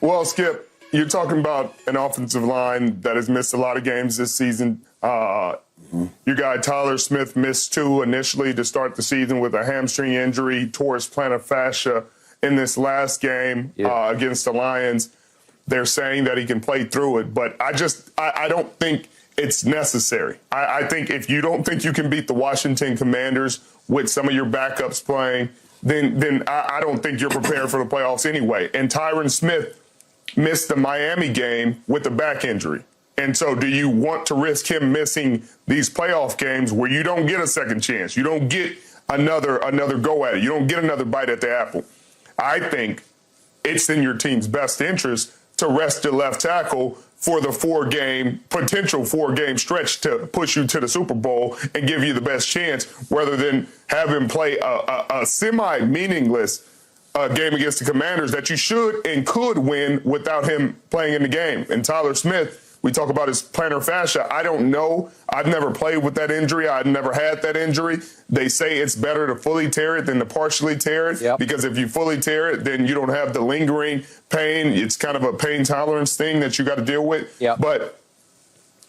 Well, Skip, you're talking about an offensive line that has missed a lot of games this season. Your guy Tyler Smith missed 2 initially to start the season with a hamstring injury, tore his plantar fascia in this last game against the Lions. They're saying that he can play through it, but I don't think it's necessary. I think if you don't think you can beat the Washington Commanders with some of your backups playing, then I don't think you're prepared for the playoffs anyway. And Tyron Smith missed the Miami game with a back injury. And so do you want to risk him missing these playoff games where you don't get a second chance? You don't get another go at it. You don't get another bite at the apple. I think it's in your team's best interest to rest your left tackle for the potential four-game stretch to push you to the Super Bowl and give you the best chance, rather than have him play a semi-meaningless game against the Commanders that you should and could win without him playing in the game. And Tyler Smith, we talk about his plantar fascia. I don't know. I've never played with that injury. I've never had that injury. They say it's better to fully tear it than to partially tear it, because if you fully tear it, then you don't have the lingering pain. It's kind of a pain tolerance thing that you got to deal with. But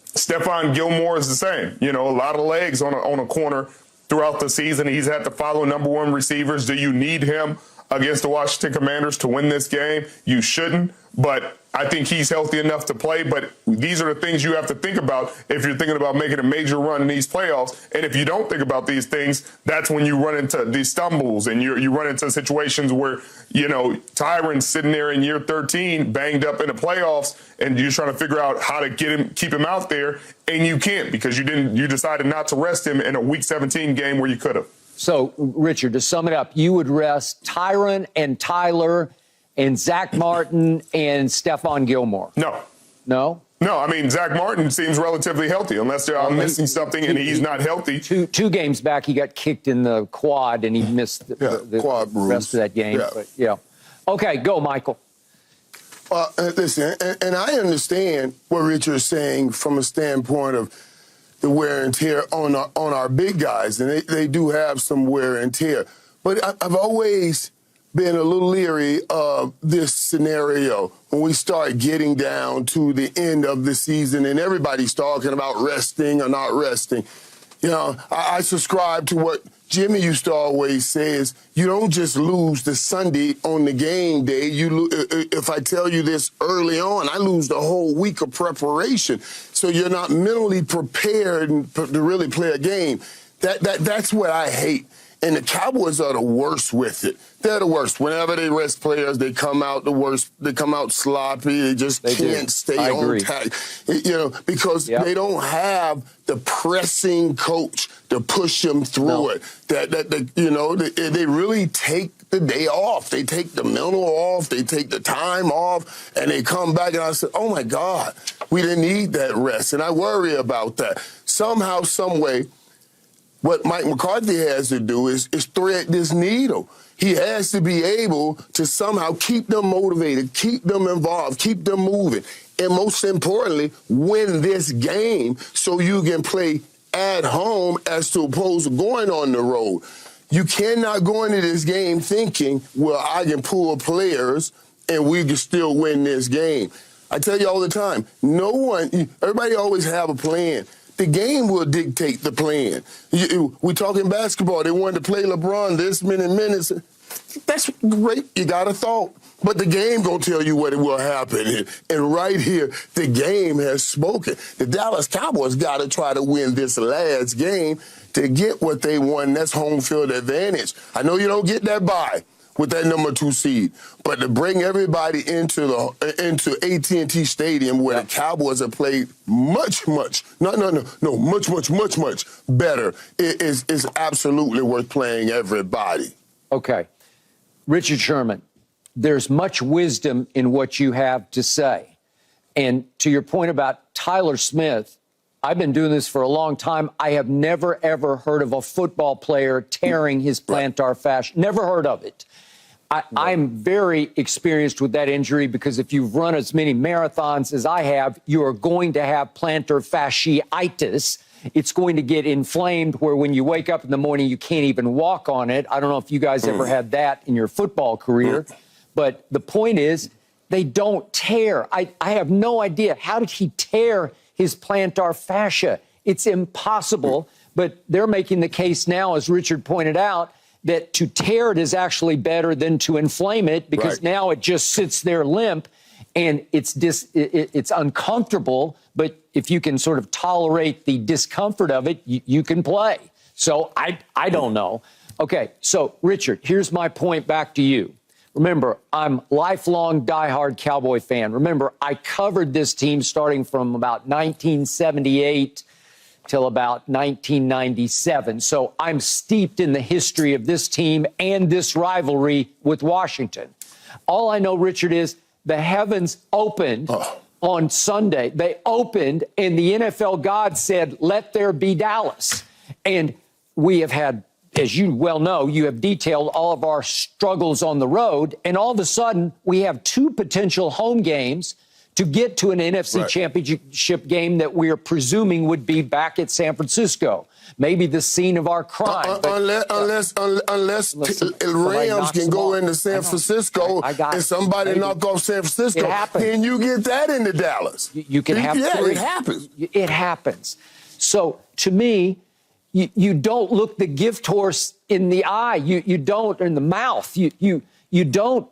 Stephon Gilmore is the same. You know, a lot of legs on a corner throughout the season. He's had to follow number 1 receivers. Do you need him against the Washington Commanders to win this game? You shouldn't, but I think he's healthy enough to play. But these are the things you have to think about if you're thinking about making a major run in these playoffs. And if you don't think about these things, that's when you run into these stumbles and you run into situations where, you know, Tyron's sitting there in year 13, banged up in the playoffs, and you're trying to figure out how to keep him out there, and you can't because you decided not to rest him in a Week 17 game where you could have. So, Richard, to sum it up, you would rest Tyron and Tyler and Zach Martin and Stephon Gilmore? No. No? No, I mean, Zach Martin seems relatively healthy, unless I'm missing something and he's not healthy. Two games back, he got kicked in the quad, and he missed the quad rest of that game. Yeah. But, okay, go, Michael. Listen, and I understand what Richard is saying from a standpoint of the wear and tear on our big guys, and they do have some wear and tear. But I've always been a little leery of this scenario when we start getting down to the end of the season and everybody's talking about resting or not resting. You know, I subscribe to what Jimmy used to always say is you don't just lose the Sunday on the game day. If I tell you this early on, I lose the whole week of preparation. So you're not mentally prepared to really play a game. That's what I hate. And the Cowboys are the worst with it. They're the worst. Whenever they rest players, they come out the worst. They come out sloppy. They just can't stay on tack. You know, because they don't have the pressing coach to push them through it. They really take the day off. They take the mental off. They take the time off, and they come back. And I said, "Oh my God, we didn't need that rest." And I worry about that. Somehow, some way, what Mike McCarthy has to do is thread this needle. He has to be able to somehow keep them motivated, keep them involved, keep them moving, and most importantly, win this game so you can play at home as opposed to going on the road. You cannot go into this game thinking, well, I can pull players and we can still win this game. I tell you all the time, everybody always have a plan. The game will dictate the plan. We're talking basketball. They wanted to play LeBron this many minutes. That's great. You got a thought. But the game going to tell you what will happen. And right here, the game has spoken. The Dallas Cowboys got to try to win this last game to get what they want. That's home field advantage. I know you don't get that bye with that number 2 seed, but to bring everybody into AT&T Stadium where the Cowboys have played much better is absolutely worth playing everybody. Okay. Richard Sherman, there's much wisdom in what you have to say. And to your point about Tyler Smith, I've been doing this for a long time. I have never, ever heard of a football player tearing his plantar fascia. Never heard of it. I'm very experienced with that injury because if you've run as many marathons as I have, you are going to have plantar fasciitis. It's going to get inflamed where when you wake up in the morning, you can't even walk on it. I don't know if you guys ever had that in your football career. But the point is, They don't tear. I have no idea. How did he tear his plantar fascia? It's impossible. But they're making the case now, as Richard pointed out, that to tear it is actually better than to inflame it, because now it just sits there limp, and it's uncomfortable. But if you can sort of tolerate the discomfort of it, you can play. So I don't know. Okay, so Richard, here's my point back to you. Remember, I'm lifelong diehard Cowboy fan. Remember, I covered this team starting from about 1978 till about 1997. So I'm steeped in the history of this team and this rivalry with Washington. All I know, Richard, is the heavens opened on Sunday. They opened, and the NFL God said, let there be Dallas. And we have had, as you well know, you have detailed all of our struggles on the road, and all of a sudden we have two potential home games to get to an NFC championship game that we are presuming would be back at San Francisco. Maybe the scene of our crime. Unless Rams can go into San Francisco and somebody knock off San Francisco, then you get that into Dallas. You can have three. It happens. It happens. So to me, you don't look the gift horse in the eye. You don't, in the mouth. You don't.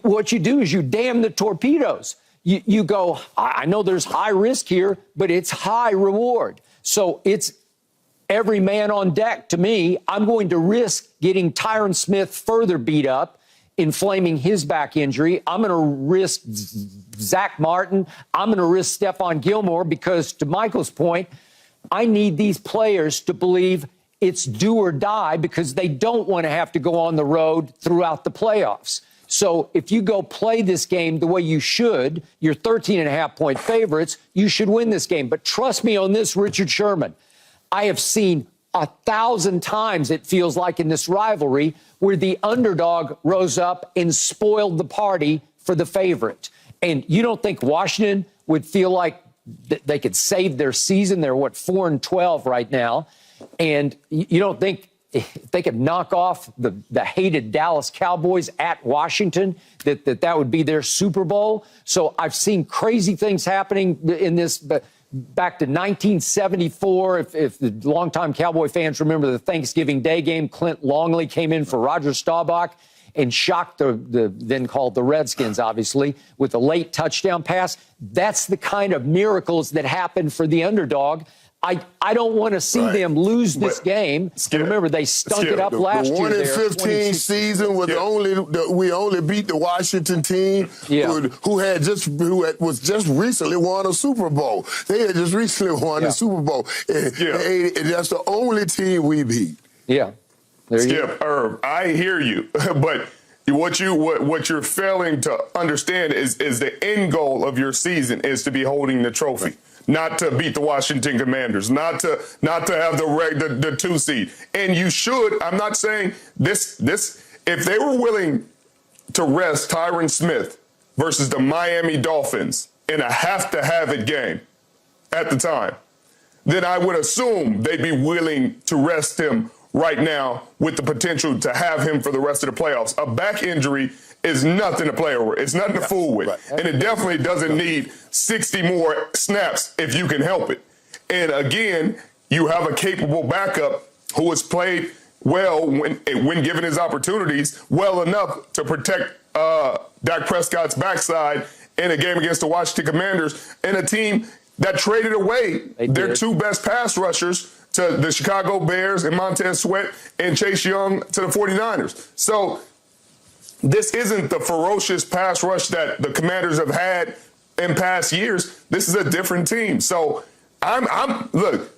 What you do is you damn the torpedoes. You go, I know there's high risk here, but it's high reward. So it's every man on deck to me. I'm going to risk getting Tyron Smith further beat up, inflaming his back injury. I'm going to risk Zach Martin. I'm going to risk Stephon Gilmore, because to Michael's point, I need these players to believe it's do or die, because they don't want to have to go on the road throughout the playoffs. So if you go play this game the way you should, you're 13.5-point favorites, you should win this game. But trust me on this, Richard Sherman, I have seen 1,000 times, it feels like, in this rivalry, where the underdog rose up and spoiled the party for the favorite. And you don't think Washington would feel like they could save their season? They're, 4-12 right now. And you don't think if they could knock off the hated Dallas Cowboys at Washington, that would be their Super Bowl? So I've seen crazy things happening in this, but back to 1974, if the longtime Cowboy fans remember the Thanksgiving Day game, Clint Longley came in for Roger Staubach and shocked the then called the Redskins, obviously, with a late touchdown pass. That's the kind of miracles that happen for the underdog. I don't want to see them lose this game. Remember, they stunk it up last year. The 1-15 season was we only beat the Washington team who was just recently won a Super Bowl. They had just recently won the Super Bowl. And that's the only team we beat. Yeah. Irv, I hear you, but what you're failing to understand is the end goal of your season is to be holding the trophy. Not to beat the Washington Commanders, not to have the 2 seed. And you should, I'm not saying this, if they were willing to rest Tyron Smith versus the Miami Dolphins in a have-to-have-it game at the time, then I would assume they'd be willing to rest him right now with the potential to have him for the rest of the playoffs. A back injury is nothing to play over. It's nothing to fool with. And it definitely doesn't need 60 more snaps if you can help it. And again, you have a capable backup who has played well when given his opportunities, well enough to protect Dak Prescott's backside in a game against the Washington Commanders, and a team that traded away their 2 best pass rushers to the Chicago Bears and Montez Sweat and Chase Young to the 49ers. So this isn't the ferocious pass rush that the Commanders have had in past years. This is a different team. So look,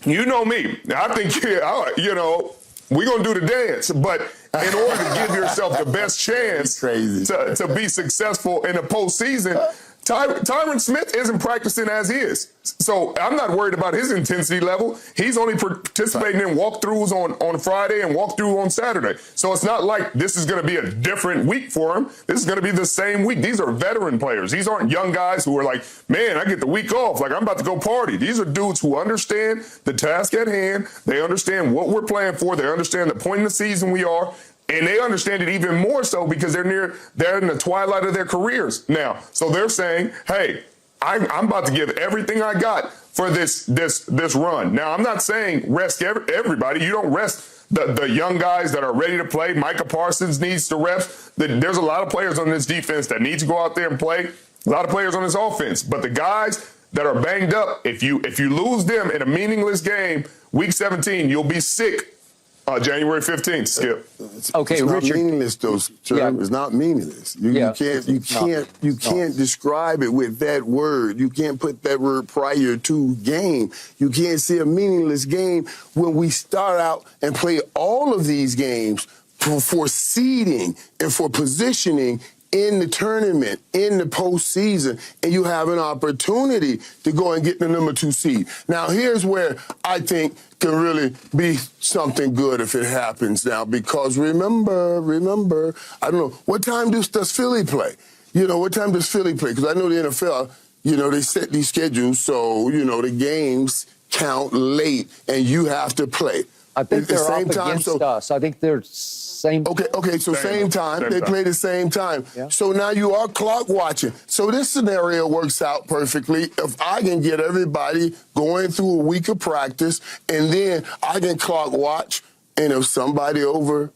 you know me. I think, we're going to do the dance. But in order to give yourself the best chance to be successful in the postseason, Tyron Smith isn't practicing as he is. So I'm not worried about his intensity level. He's only participating in walkthroughs on Friday and walkthrough on Saturday. So it's not like this is going to be a different week for him. This is going to be the same week. These are veteran players. These aren't young guys who are like, man, I get the week off. Like, I'm about to go party. These are dudes who understand the task at hand. They understand what we're playing for. They understand the point in the season we are. And they understand it even more so because they're in the twilight of their careers now. So they're saying, hey, I'm about to give everything I got for this run. Now, I'm not saying rest everybody. You don't rest the young guys that are ready to play. Micah Parsons needs to rest. There's a lot of players on this defense that need to go out there and play. A lot of players on this offense. But the guys that are banged up, if you lose them in a meaningless game, Week 17, you'll be sick. January 15th, Skip. Okay, it's not Richard. meaningless, though, Sherm. Yeah. It's not meaningless. You can't describe it with that word. You can't put that word prior to game. You can't say a meaningless game when we start out and play all of these games for seeding and for positioning in the tournament, in the postseason, and you have an opportunity to go and get the number 2 seed. Now, here's where I think can really be something good if it happens now, because remember, I don't know, what time does Philly play? What time does Philly play? Because I know the NFL, they set these schedules so, the games count late and you have to play. I think they're same up time, against so, us. I think they're same. Okay, so same time. They play the same time. Yeah. So now you are clock watching. So this scenario works out perfectly. If I can get everybody going through a week of practice, and then I can clock watch, and if somebody over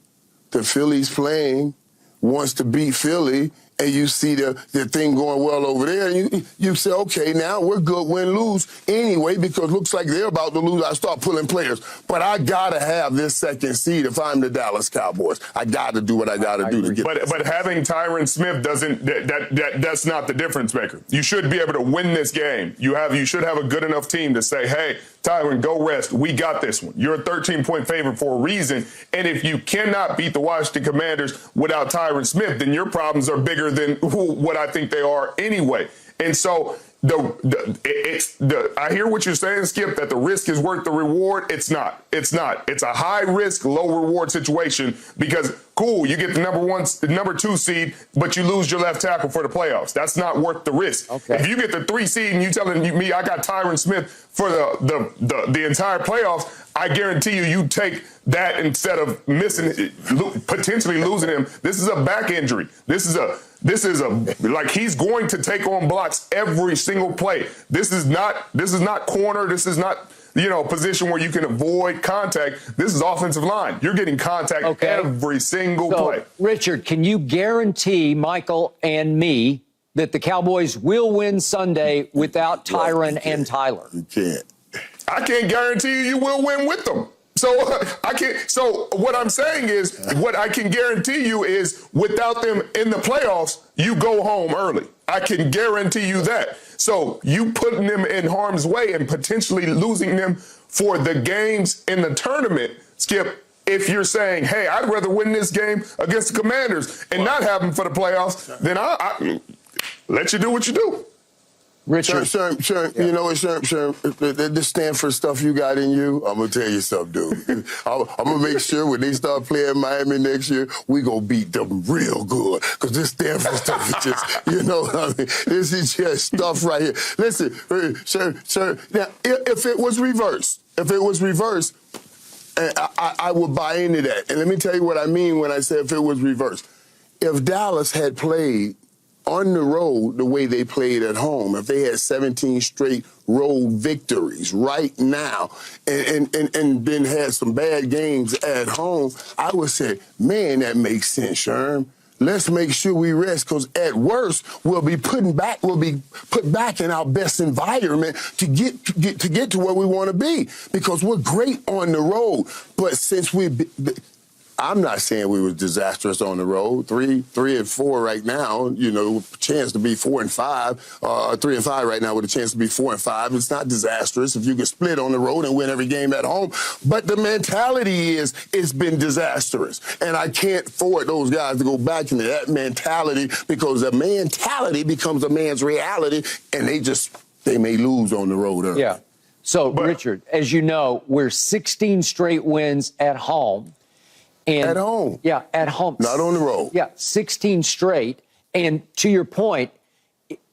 the Phillies playing wants to beat Philly, and you see the thing going well over there, and you say, okay, now we're good, win, lose anyway, because it looks like they're about to lose. I start pulling players. But I got to have this second seed if I'm the Dallas Cowboys. I got to do what I got to do to get But having Tyron Smith that's not the difference maker. You should be able to win this game. You should have a good enough team to say, hey, Tyron, go rest. We got this one. You're a 13-point favorite for a reason. And if you cannot beat the Washington Commanders without Tyron Smith, then your problems are bigger than what I think they are anyway. And so I hear what you're saying, Skip, that the risk is worth the reward. It's not. It's a high risk, low reward situation because, cool, you get the number 2 seed, but you lose your left tackle for the playoffs. That's not worth the risk. Okay. If you get the 3 seed and you telling me I got Tyron Smith for the entire playoffs, I guarantee you take that instead of potentially losing him. This is a back injury. This is like he's going to take on blocks every single play. This is not corner. This is not position where you can avoid contact. This is offensive line. You're getting contact every single play. Richard, can you guarantee Michael and me that the Cowboys will win Sunday without Tyron and Tyler? You can't. I can't guarantee you will win with them. So I can't. So what I'm saying is, what I can guarantee you is, without them in the playoffs, you go home early. I can guarantee you that. So you putting them in harm's way and potentially losing them for the games in the tournament, Skip. If you're saying, hey, I'd rather win this game against the Commanders and not have them for the playoffs, then I let you do what you do. Richard. Sherm, you know what, Sherm, this Stanford stuff you got in you, I'm going to tell you something, dude. I'm going to make sure when they start playing Miami next year, we going to beat them real good. Because this Stanford stuff is just, this is just stuff right here. Listen, Sherm, now, if it was reversed, I would buy into that. And let me tell you what I mean when I say if it was reversed. If Dallas had played on the road the way they played at home, if they had 17 straight road victories right now and then had some bad games at home, I would say, man, that makes sense, Sherm. Let's make sure we rest, because at worst we'll be put back in our best environment to get to where we want to be, because we're great on the road. But since I'm not saying we were disastrous on the road. 3-4 right now, chance to be 4-5, 3-5 right now with a chance to be 4-5. It's not disastrous if you can split on the road and win every game at home. But the mentality is it's been disastrous. And I can't afford those guys to go back into that mentality, because the mentality becomes a man's reality, and they may lose on the road early. Yeah. So, Richard, as you know, we're 16 straight wins at home. At home. Yeah, at home. Not on the road. Yeah, 16 straight. And to your point,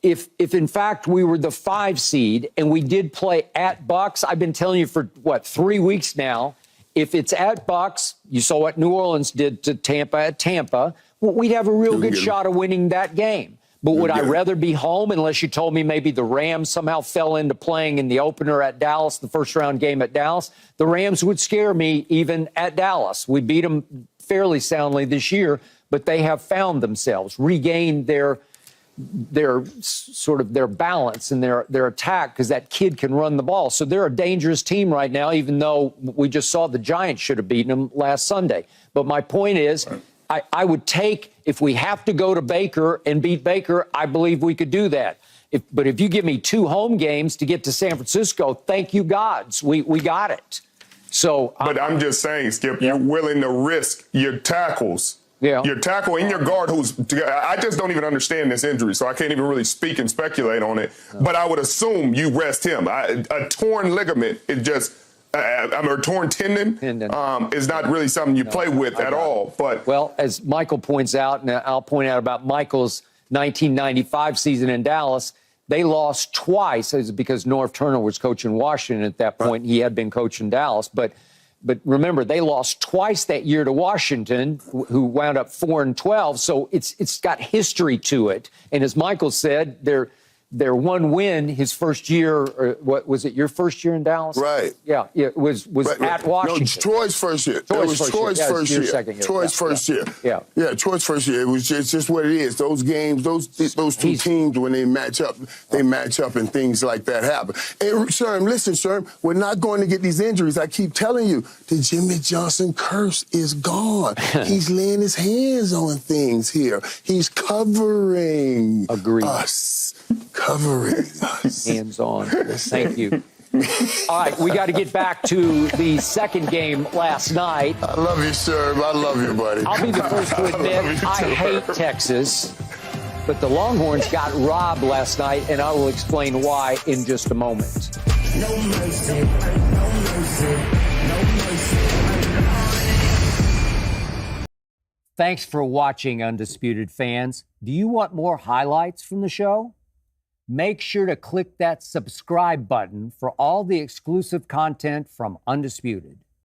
if in fact we were the 5 seed and we did play at Bucks, I've been telling you for, 3 weeks now, if it's at Bucs, you saw what New Orleans did to Tampa at Tampa, well, we'd have a real good shot of winning that game. But would I rather be home, unless you told me maybe the Rams somehow fell into playing in the opener at Dallas, the first-round game at Dallas? The Rams would scare me even at Dallas. We beat them fairly soundly this year, but they have found themselves, regained their sort of their balance and their attack, because that kid can run the ball. So they're a dangerous team right now, even though we just saw the Giants should have beaten them last Sunday. But my point is, I would take, if we have to go to Baker and beat Baker, I believe we could do that. But if you give me 2 home games to get to San Francisco, thank you, gods. We got it. So, but I'm just saying, Skip, you're willing to risk your tackles. Yeah. Your tackle and your guard, I just don't even understand this injury, so I can't even really speak and speculate on it. But I would assume you rest him. A torn ligament is just, a torn tendon is not really something you play with at all. But well, as Michael points out, and I'll point out about Michael's 1995 season in Dallas, they lost twice. It was because Norv Turner was coaching Washington at that point. He had been coaching Dallas, but remember, they lost twice that year to Washington, who wound up 4-12. So it's got history to it. And as Michael said, their one win his first year, or what was it, your first year in Dallas? Right. Yeah, it was at Washington. No, Troy's first year. It was Troy's first year. Troy's first year. Yeah, Troy's first year. It was just what it is. Those games, those two teams, when they match up and things like that happen. And Sherm, listen, Sherm, we're not going to get these injuries. I keep telling you, the Jimmy Johnson curse is gone. He's laying his hands on things here. He's covering us. Covering us. Hands on. Thank you. All right, we got to get back to the second game last night. I love you, sir. I love you, buddy. I'll be the first to admit I hate Texas, but the Longhorns got robbed last night, and I will explain why in just a moment. No mercy. No mercy. No mercy. Thanks for watching, Undisputed fans. Do you want more highlights from the show? Make sure to click that subscribe button for all the exclusive content from Undisputed.